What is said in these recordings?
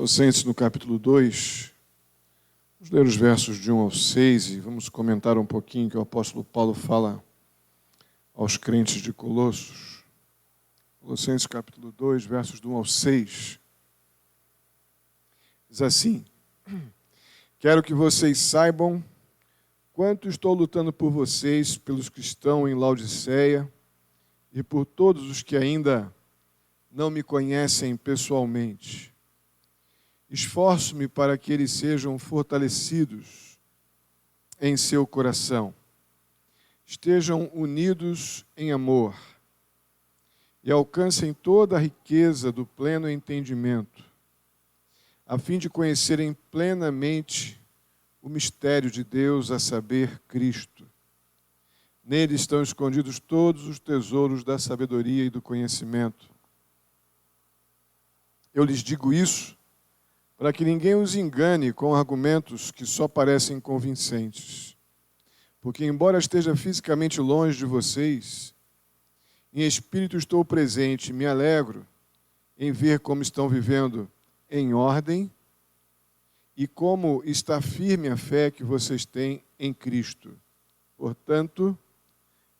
Colossenses, no capítulo 2, vamos ler os versos de 1 ao 6 e vamos comentar um pouquinho que o apóstolo Paulo fala aos crentes de Colossos. Colossenses, capítulo 2, versos de 1 ao 6. Diz assim: quero que vocês saibam quanto estou lutando por vocês, pelos que estão em Laodiceia e por todos os que ainda não me conhecem pessoalmente. Esforço-me para que eles sejam fortalecidos em seu coração, estejam unidos em amor e alcancem toda a riqueza do pleno entendimento, a fim de conhecerem plenamente o mistério de Deus, a saber, Cristo. Nele estão escondidos todos os tesouros da sabedoria e do conhecimento. Eu lhes digo isso para que ninguém os engane com argumentos que só parecem convincentes. Porque, embora esteja fisicamente longe de vocês, em espírito estou presente e me alegro em ver como estão vivendo em ordem e como está firme a fé que vocês têm em Cristo. Portanto,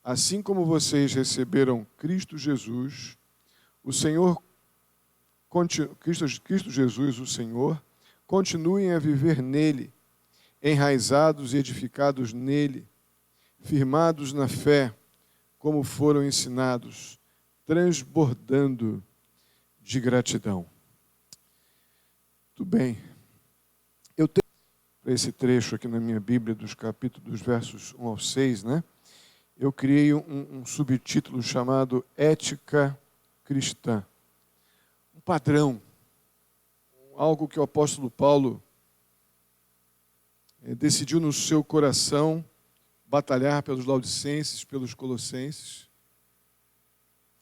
assim como vocês receberam Cristo Jesus, o Senhor, Cristo Jesus, o Senhor, continuem a viver nele, enraizados e edificados nele, firmados na fé, como foram ensinados, transbordando de gratidão. Muito bem. Eu tenho para esse trecho aqui na minha Bíblia, dos versos 1 ao 6, né? Eu criei um subtítulo chamado Ética Cristã. Um padrão, algo que o apóstolo Paulo decidiu no seu coração batalhar pelos laodicenses, pelos colossenses,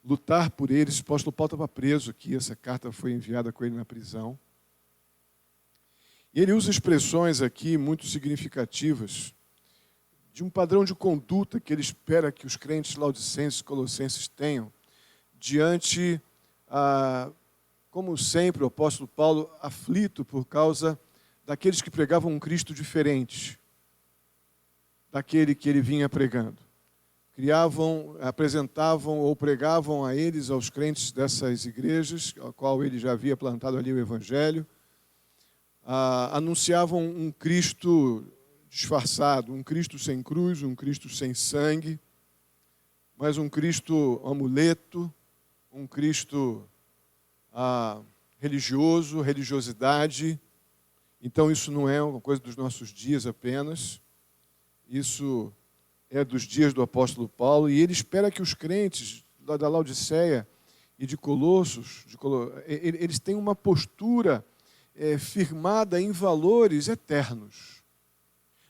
lutar por eles. O apóstolo Paulo estava preso aqui, essa carta foi enviada com ele na prisão. E ele usa expressões aqui muito significativas de um padrão de conduta que ele espera que os crentes laodicenses e colossenses tenham diante, como sempre, o apóstolo Paulo aflito por causa daqueles que pregavam um Cristo diferente daquele que ele vinha pregando. Apresentavam ou pregavam a eles, aos crentes dessas igrejas, a qual ele já havia plantado ali o Evangelho, anunciavam um Cristo disfarçado, um Cristo sem cruz, um Cristo sem sangue, mas um Cristo amuleto, um Cristo religioso, religiosidade. Então isso não é uma coisa dos nossos dias apenas, isso é dos dias do apóstolo Paulo, e ele espera que os crentes da Laodiceia e de Colossos, eles tenham uma postura firmada em valores eternos,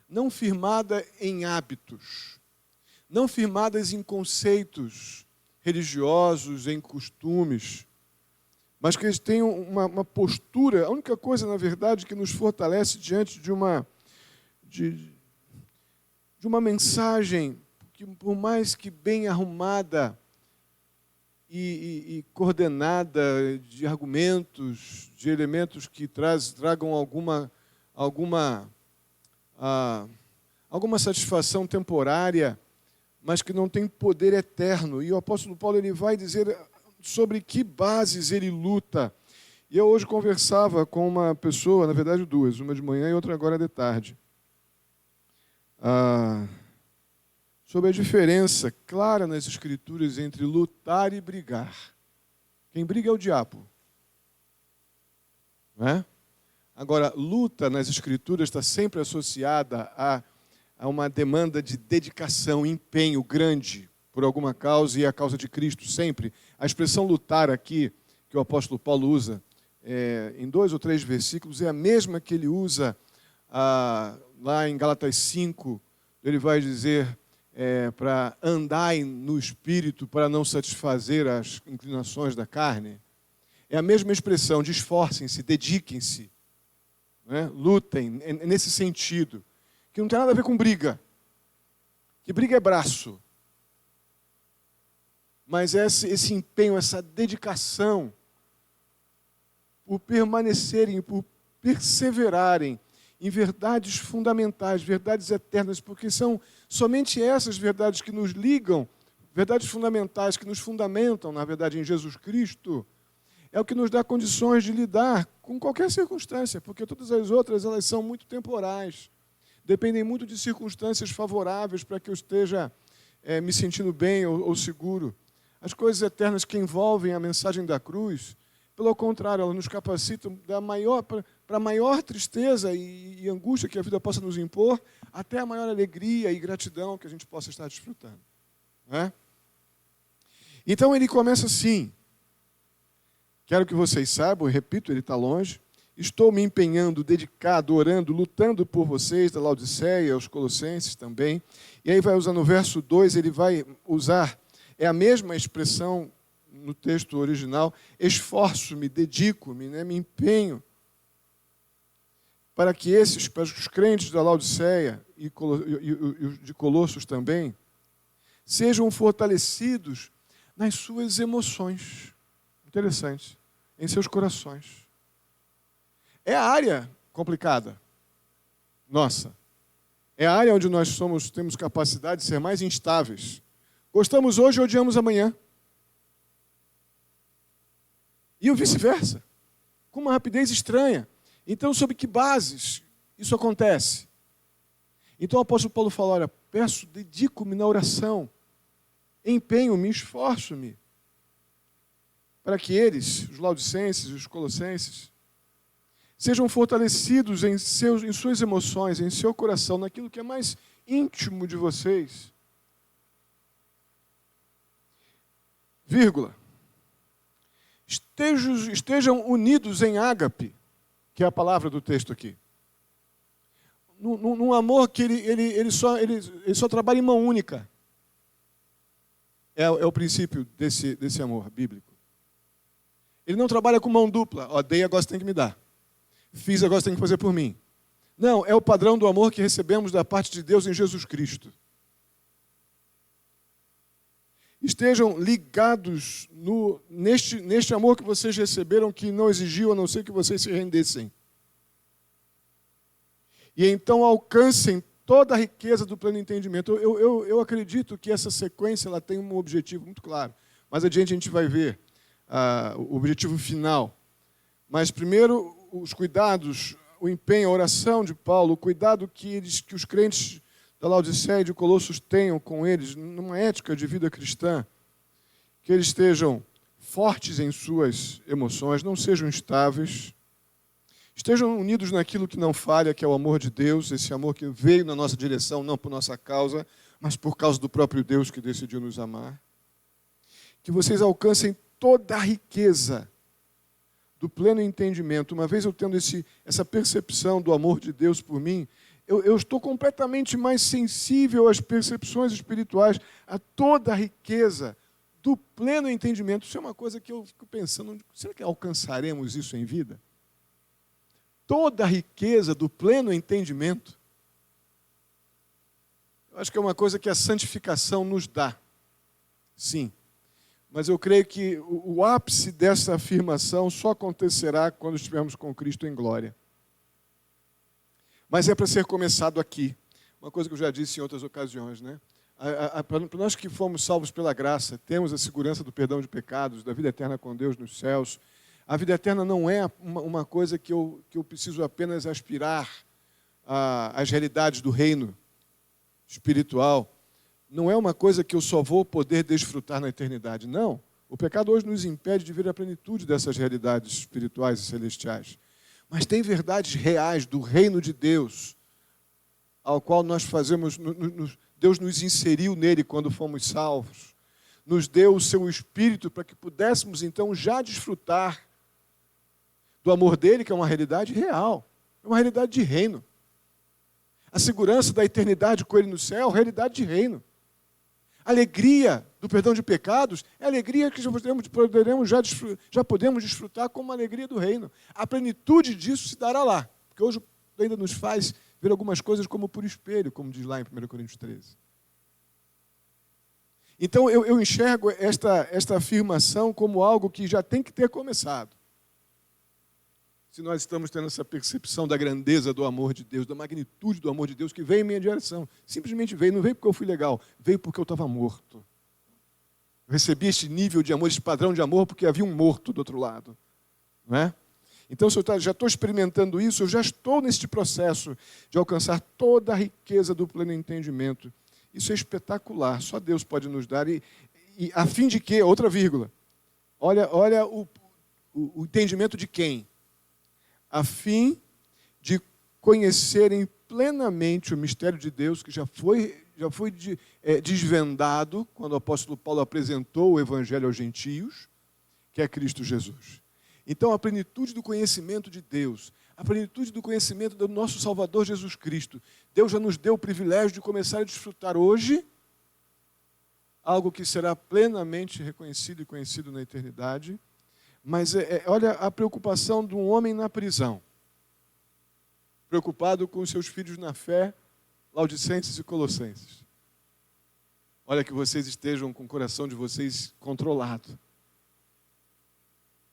não firmada em hábitos, não firmadas em conceitos religiosos, em costumes, mas que eles tenham uma postura. A única coisa, na verdade, que nos fortalece diante de uma mensagem que, por mais que bem arrumada e coordenada de argumentos, de elementos que tragam alguma satisfação temporária, mas que não tem poder eterno. E o apóstolo Paulo ele vai dizer sobre que bases ele luta. E eu hoje conversava com uma pessoa, na verdade duas, uma de manhã e outra agora de tarde, sobre a diferença clara nas Escrituras entre lutar e brigar. Quem briga é o diabo, não é? Agora, luta nas Escrituras está sempre associada a uma demanda de dedicação, empenho grande por alguma causa, e a causa de Cristo sempre. A expressão lutar aqui, que o apóstolo Paulo usa em 2 ou 3 versículos, é a mesma que ele usa lá em Gálatas 5, ele vai dizer para andar no Espírito, para não satisfazer as inclinações da carne. É a mesma expressão de esforcem-se, dediquem-se, né? Lutem, nesse sentido, que não tem nada a ver com briga, que briga é braço, mas esse empenho, essa dedicação por permanecerem, por perseverarem em verdades fundamentais, verdades eternas, porque são somente essas verdades que nos ligam, verdades fundamentais que nos fundamentam, na verdade, em Jesus Cristo, é o que nos dá condições de lidar com qualquer circunstância, porque todas as outras elas são muito temporais, dependem muito de circunstâncias favoráveis para que eu esteja me sentindo bem ou seguro. As coisas eternas que envolvem a mensagem da cruz, pelo contrário, elas nos capacitam para a maior tristeza e angústia que a vida possa nos impor, até a maior alegria e gratidão que a gente possa estar desfrutando. Não é? Então ele começa assim: quero que vocês saibam, eu repito, ele está longe, estou me empenhando, dedicado, orando, lutando por vocês, da Laodiceia, aos Colossenses também. E aí vai usar no verso 2, ele vai usar, é a mesma expressão no texto original, esforço-me, dedico-me, né, me empenho, para que para os crentes da Laodiceia e de Colossos também, sejam fortalecidos nas suas emoções. Interessante. Em seus corações. É a área complicada. Nossa. É a área onde nós temos capacidade de ser mais instáveis. Gostamos hoje e odiamos amanhã. E o vice-versa. Com uma rapidez estranha. Então, sob que bases isso acontece? Então o apóstolo Paulo fala, olha, dedico-me na oração, empenho-me, esforço-me, para que eles, os laodicenses e os colossenses, sejam fortalecidos em suas emoções, em seu coração, naquilo que é mais íntimo de vocês. Vírgula. Estejam unidos em ágape, que é a palavra do texto aqui. Num amor que ele só trabalha em mão única. É o princípio desse amor bíblico. Ele não trabalha com mão dupla. Ó, dei, agora você tem que me dar. Fiz, agora você tem que fazer por mim. Não, é o padrão do amor que recebemos da parte de Deus em Jesus Cristo. Estejam ligados neste amor que vocês receberam, que não exigiu a não ser que vocês se rendessem. E então alcancem toda a riqueza do pleno entendimento. Eu acredito que essa sequência ela tem um objetivo muito claro. Mais adiante a gente vai ver o objetivo final. Mas primeiro, os cuidados, o empenho, a oração de Paulo, o cuidado que os crentes da Laodiceia e de Colossos tenham com eles, numa ética de vida cristã, que eles estejam fortes em suas emoções, não sejam instáveis, estejam unidos naquilo que não falha, que é o amor de Deus, esse amor que veio na nossa direção, não por nossa causa, mas por causa do próprio Deus que decidiu nos amar. Que vocês alcancem toda a riqueza do pleno entendimento. Uma vez eu tendo essa percepção do amor de Deus por mim, eu estou completamente mais sensível às percepções espirituais, a toda a riqueza do pleno entendimento. Isso é uma coisa que eu fico pensando, será que alcançaremos isso em vida? Toda a riqueza do pleno entendimento. Eu acho que é uma coisa que a santificação nos dá. Sim. Mas eu creio que o ápice dessa afirmação só acontecerá quando estivermos com Cristo em glória. Mas é para ser começado aqui. Uma coisa que eu já disse em outras ocasiões, né? Para nós que fomos salvos pela graça, temos a segurança do perdão de pecados, da vida eterna com Deus nos céus. A vida eterna não é uma coisa que eu preciso apenas aspirar às realidades do reino espiritual. Não é uma coisa que eu só vou poder desfrutar na eternidade. Não. O pecado hoje nos impede de ver a plenitude dessas realidades espirituais e celestiais. Mas tem verdades reais do reino de Deus, ao qual nós fazemos, Deus nos inseriu nele quando fomos salvos. Nos deu o seu Espírito para que pudéssemos então já desfrutar do amor dele, que é uma realidade real, é uma realidade de reino. A segurança da eternidade com ele no céu, realidade de reino. A alegria do perdão de pecados é a alegria que já podemos desfrutar como uma alegria do reino. A plenitude disso se dará lá, porque hoje ainda nos faz ver algumas coisas como por espelho, como diz lá em 1 Coríntios 13. Então eu enxergo esta afirmação como algo que já tem que ter começado. se nós estamos tendo essa percepção da grandeza do amor de Deus, da magnitude do amor de Deus que veio em minha direção. Simplesmente veio, não veio porque eu fui legal, veio porque eu estava morto. Eu recebi este nível de amor, esse padrão de amor, porque havia um morto do outro lado. Não é? Então, se eu já estou experimentando isso, eu já estou neste processo de alcançar toda a riqueza do pleno entendimento. Isso é espetacular, só Deus pode nos dar. E a fim de quê? Outra vírgula. Olha o entendimento de quem? A fim de conhecerem plenamente o mistério de Deus, que já foi desvendado quando o apóstolo Paulo apresentou o evangelho aos gentios, que é Cristo Jesus. Então, a plenitude do conhecimento de Deus, a plenitude do conhecimento do nosso Salvador Jesus Cristo, Deus já nos deu o privilégio de começar a desfrutar hoje algo que será plenamente reconhecido e conhecido na eternidade. Mas olha a preocupação de um homem na prisão, preocupado com os seus filhos na fé, Laodicenses e Colossenses. Olha que vocês estejam com o coração de vocês controlado,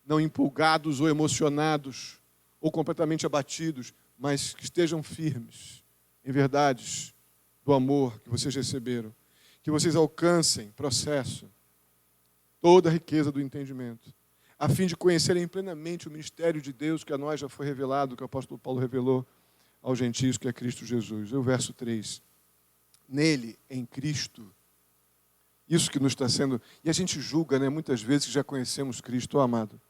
não empolgados ou emocionados, ou completamente abatidos, mas que estejam firmes em verdades do amor que vocês receberam, que vocês alcancem processo, toda a riqueza do entendimento, a fim de conhecerem plenamente o mistério de Deus que a nós já foi revelado, que o apóstolo Paulo revelou aos gentios, que é Cristo Jesus. O verso 3. Nele, em Cristo, isso que nos está sendo... E a gente julga, né, muitas vezes que já conhecemos Cristo, amado.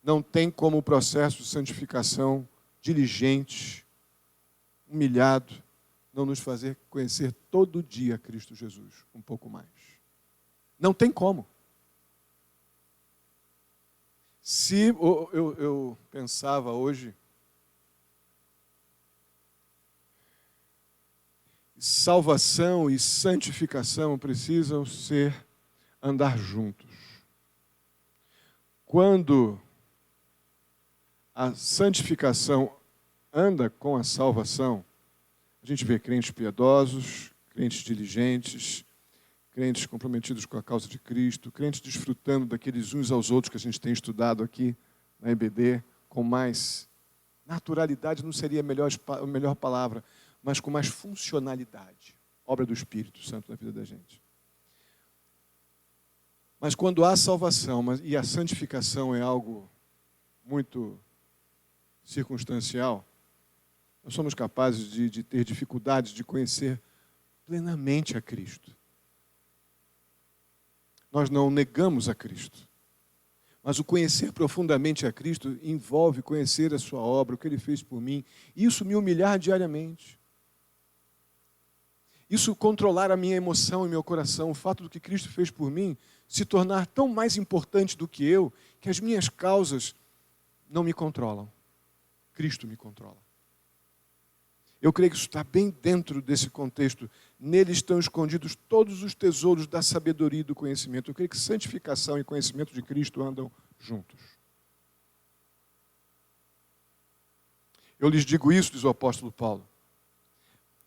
Não tem como o processo de santificação diligente, humilhado, não nos fazer conhecer todo dia Cristo Jesus, um pouco mais. Não tem como. Se eu pensava hoje, salvação e santificação precisam andar juntos. Quando a santificação anda com a salvação, a gente vê crentes piedosos, crentes diligentes, crentes comprometidos com a causa de Cristo, crentes desfrutando daqueles uns aos outros que a gente tem estudado aqui na EBD, com mais naturalidade, não seria a melhor palavra, mas com mais funcionalidade, obra do Espírito Santo na vida da gente. Mas quando há salvação, e a santificação é algo muito circunstancial, nós somos capazes de ter dificuldades de conhecer plenamente a Cristo. Nós não negamos a Cristo, mas o conhecer profundamente a Cristo envolve conhecer a sua obra, o que Ele fez por mim, e isso me humilhar diariamente. Isso controlar a minha emoção e meu coração, o fato do que Cristo fez por mim se tornar tão mais importante do que eu, que as minhas causas não me controlam. Cristo me controla. Eu creio que isso está bem dentro desse contexto. Nele estão escondidos todos os tesouros da sabedoria e do conhecimento. Eu creio que santificação e conhecimento de Cristo andam juntos. Eu lhes digo isso, diz o apóstolo Paulo,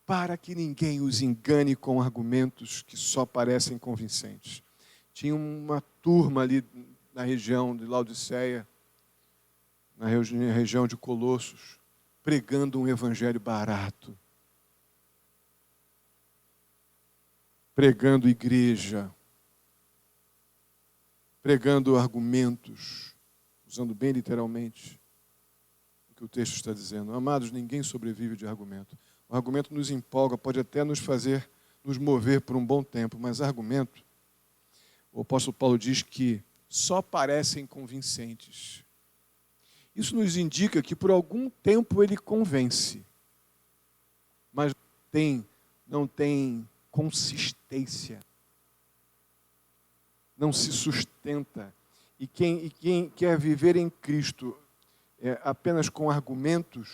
para que ninguém os engane com argumentos que só parecem convincentes. Tinha uma turma ali na região de Laodiceia, na região de Colossos, pregando um evangelho barato, pregando igreja, pregando argumentos, usando bem literalmente o que o texto está dizendo. Amados, ninguém sobrevive de argumento. O argumento nos empolga, pode até nos mover por um bom tempo, mas argumento, o apóstolo Paulo diz que só parecem convincentes. Isso nos indica que por algum tempo ele convence, mas não tem consistência, não se sustenta. E quem quer viver em Cristo apenas com argumentos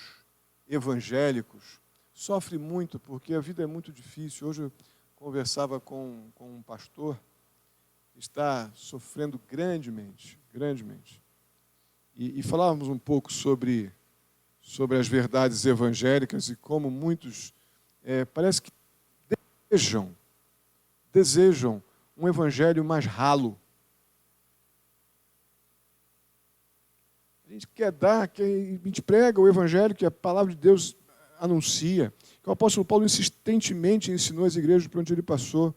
evangélicos, sofre muito, porque a vida é muito difícil. Hoje eu conversava com um pastor que está sofrendo grandemente. E falávamos um pouco sobre as verdades evangélicas e como muitos parece que desejam um evangelho mais ralo. A gente quer dar, a gente prega o Evangelho que a palavra de Deus anuncia, que o apóstolo Paulo insistentemente ensinou às igrejas por onde ele passou.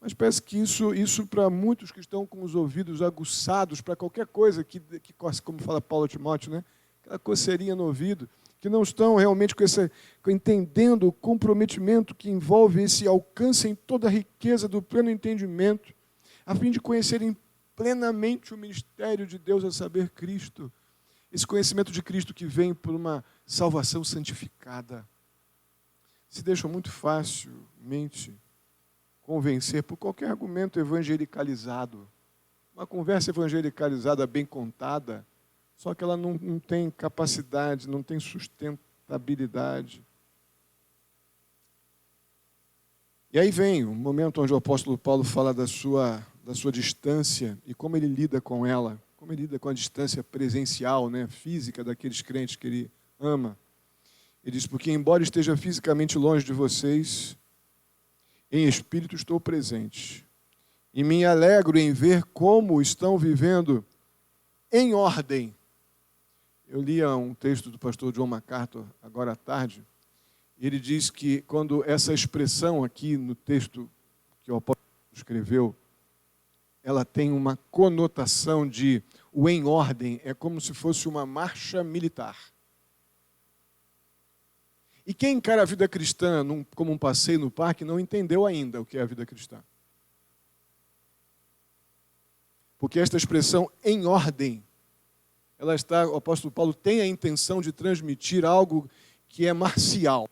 Mas parece que isso para muitos que estão com os ouvidos aguçados para qualquer coisa, que, como fala Paulo a Timóteo, né? Aquela coceirinha no ouvido, que não estão realmente entendendo o comprometimento que envolve esse alcance em toda a riqueza do pleno entendimento, a fim de conhecerem plenamente o mistério de Deus, a saber, Cristo. Esse conhecimento de Cristo que vem por uma salvação santificada. Se deixa muito facilmente convencer por qualquer argumento evangelicalizado. Uma conversa evangelicalizada bem contada, só que ela não tem capacidade, não tem sustentabilidade. E aí vem o momento onde o apóstolo Paulo fala da sua distância e como ele lida com ela, como ele lida com a distância presencial, né, física daqueles crentes que ele ama. Ele diz, porque embora esteja fisicamente longe de vocês, em espírito estou presente. E me alegro em ver como estão vivendo em ordem. Eu lia um texto do pastor John MacArthur agora à tarde. E ele diz que quando essa expressão aqui no texto que o apóstolo escreveu, ela tem uma conotação de o em ordem, é como se fosse uma marcha militar. E quem encara a vida cristã como um passeio no parque não entendeu ainda o que é a vida cristã. Porque esta expressão em ordem, o apóstolo Paulo tem a intenção de transmitir algo que é marcial.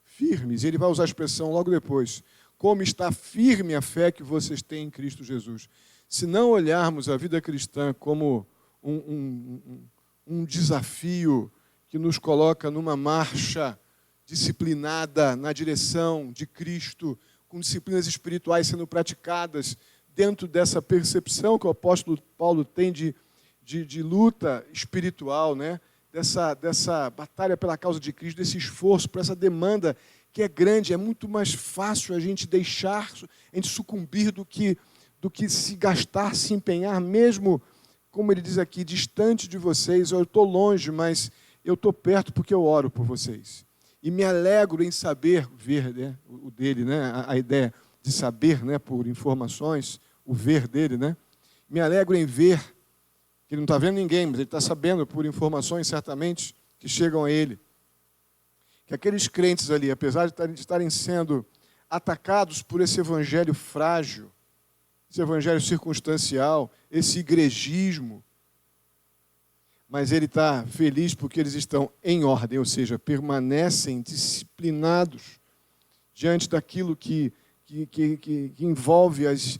Firmes, ele vai usar a expressão logo depois. Como está firme a fé que vocês têm em Cristo Jesus. Se não olharmos a vida cristã como um desafio que nos coloca numa marcha disciplinada na direção de Cristo, com disciplinas espirituais sendo praticadas dentro dessa percepção que o apóstolo Paulo tem de luta espiritual, né? dessa batalha pela causa de Cristo, desse esforço, por essa demanda que é grande. É muito mais fácil a gente sucumbir do que se gastar, se empenhar, mesmo, como ele diz aqui, distante de vocês. Eu estou longe, mas eu estou perto porque eu oro por vocês. E me alegro em saber, ver, né, o dele, né, a ideia de saber, né, por informações, o ver dele, né? Me alegro em ver, que ele não está vendo ninguém, mas ele está sabendo por informações, certamente, que chegam a ele. Que aqueles crentes ali, apesar de estarem sendo atacados por esse evangelho frágil, esse evangelho circunstancial, esse igrejismo, mas ele está feliz porque eles estão em ordem, ou seja, permanecem disciplinados diante daquilo que envolve as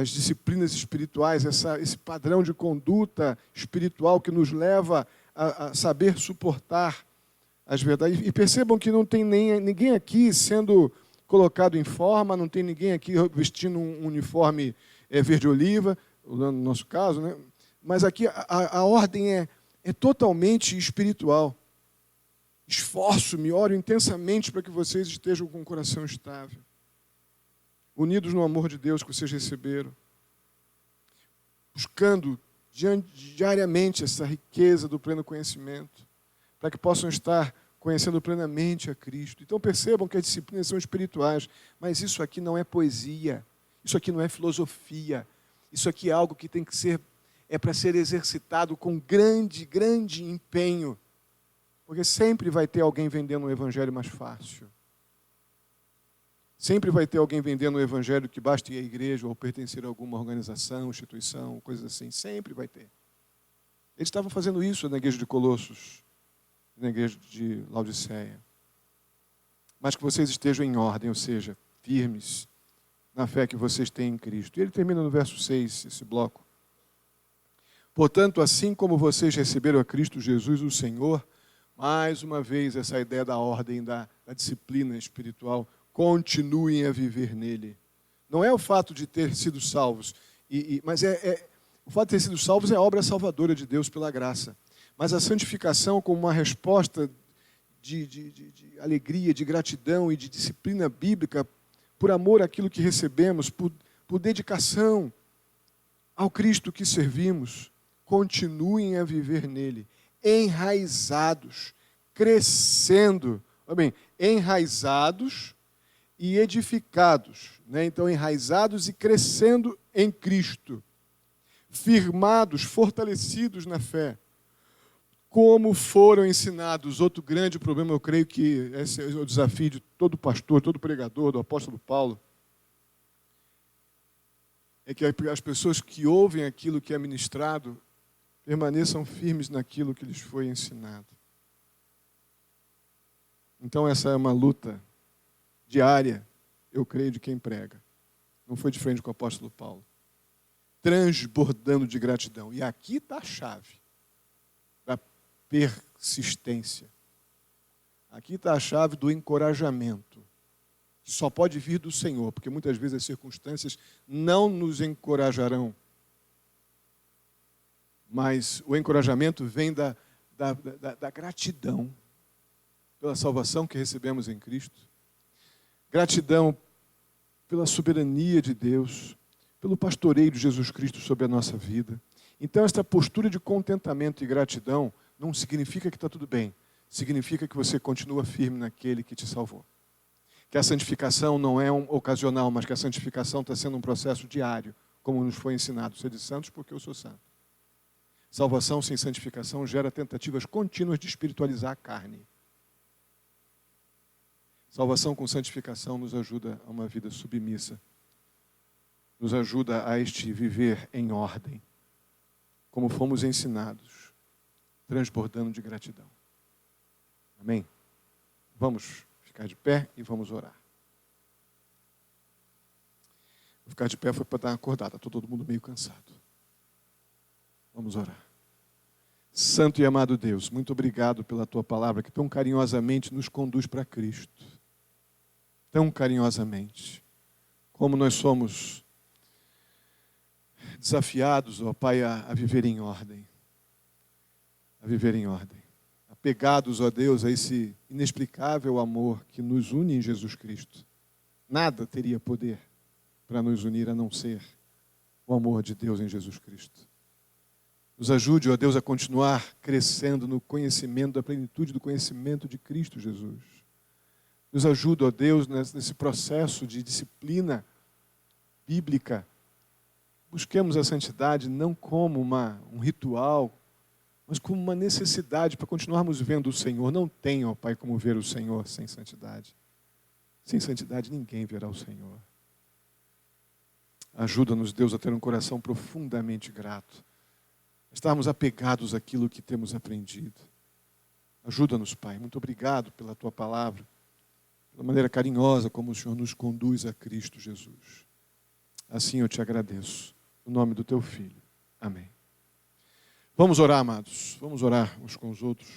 disciplinas espirituais, esse padrão de conduta espiritual que nos leva a saber suportar as verdades. E percebam que não tem ninguém aqui sendo colocado em forma, não tem ninguém aqui vestindo um uniforme verde-oliva, no nosso caso, né? Mas aqui a ordem é totalmente espiritual. Esforço-me, oro intensamente para que vocês estejam com o coração estável, unidos no amor de Deus que vocês receberam, buscando diariamente essa riqueza do pleno conhecimento, para que possam estar conhecendo plenamente a Cristo. Então percebam que as disciplinas são espirituais, mas isso aqui não é poesia, isso aqui não é filosofia, isso aqui é algo que tem que ser, para ser exercitado com grande, grande empenho, porque sempre vai ter alguém vendendo um evangelho mais fácil. Sempre vai ter alguém vendendo um evangelho que basta ir à igreja ou pertencer a alguma organização, instituição, coisas assim. Sempre vai ter. Eles estavam fazendo isso na igreja de Colossos, na igreja de Laodiceia. Mas que vocês estejam em ordem, ou seja, firmes na fé que vocês têm em Cristo. E ele termina no verso 6, esse bloco. Portanto, assim como vocês receberam a Cristo Jesus, o Senhor, mais uma vez essa ideia da ordem, da disciplina espiritual, continuem a viver nele. Não é o fato de ter sido salvos, mas o fato de ter sido salvos é a obra salvadora de Deus pela graça. Mas a santificação como uma resposta de alegria, de gratidão e de disciplina bíblica, por amor àquilo que recebemos, por dedicação ao Cristo que servimos, continuem a viver nele, enraizados, crescendo, bem, enraizados e edificados, né? Então, enraizados e crescendo em Cristo, firmados, fortalecidos na fé, como foram ensinados. Outro grande problema, eu creio que esse é o desafio de todo pastor, todo pregador, do apóstolo Paulo, é que as pessoas que ouvem aquilo que é ministrado permaneçam firmes naquilo que lhes foi ensinado. Então essa é uma luta diária, eu creio, de quem prega. Não foi diferente com o apóstolo Paulo. Transbordando de gratidão. E aqui está a chave da persistência. Aqui está a chave do encorajamento, que só pode vir do Senhor, porque muitas vezes as circunstâncias não nos encorajarão. Mas o encorajamento vem da gratidão pela salvação que recebemos em Cristo. Gratidão pela soberania de Deus, pelo pastoreio de Jesus Cristo sobre a nossa vida. Então, esta postura de contentamento e gratidão não significa que está tudo bem. Significa que você continua firme naquele que te salvou. Que a santificação não é ocasional, mas que a santificação está sendo um processo diário, como nos foi ensinado. Sede santos porque eu sou santo. Salvação sem santificação gera tentativas contínuas de espiritualizar a carne. Salvação com santificação nos ajuda a uma vida submissa. Nos ajuda a este viver em ordem, como fomos ensinados, transbordando de gratidão. Amém? Vamos ficar de pé e vamos orar. Ficar de pé foi para dar uma acordada, está todo mundo meio cansado. Vamos orar. Santo e amado Deus, muito obrigado pela tua palavra que tão carinhosamente nos conduz para Cristo. Tão carinhosamente. Como nós somos desafiados, ó Pai, a viver em ordem. A viver em ordem. Apegados, ó Deus, a esse inexplicável amor que nos une em Jesus Cristo. Nada teria poder para nos unir a não ser o amor de Deus em Jesus Cristo. Nos ajude, ó Deus, a continuar crescendo no conhecimento, da plenitude do conhecimento de Cristo Jesus. Nos ajude, ó Deus, nesse processo de disciplina bíblica. Busquemos a santidade não como um ritual, mas como uma necessidade para continuarmos vendo o Senhor. Não tem, ó Pai, como ver o Senhor sem santidade. Sem santidade ninguém verá o Senhor. Ajuda-nos, Deus, a ter um coração profundamente grato. Estarmos apegados àquilo que temos aprendido. Ajuda-nos, Pai. Muito obrigado pela Tua palavra, pela maneira carinhosa como o Senhor nos conduz a Cristo Jesus. Assim eu te agradeço. No nome do Teu Filho. Amém. Vamos orar, amados. Vamos orar uns com os outros.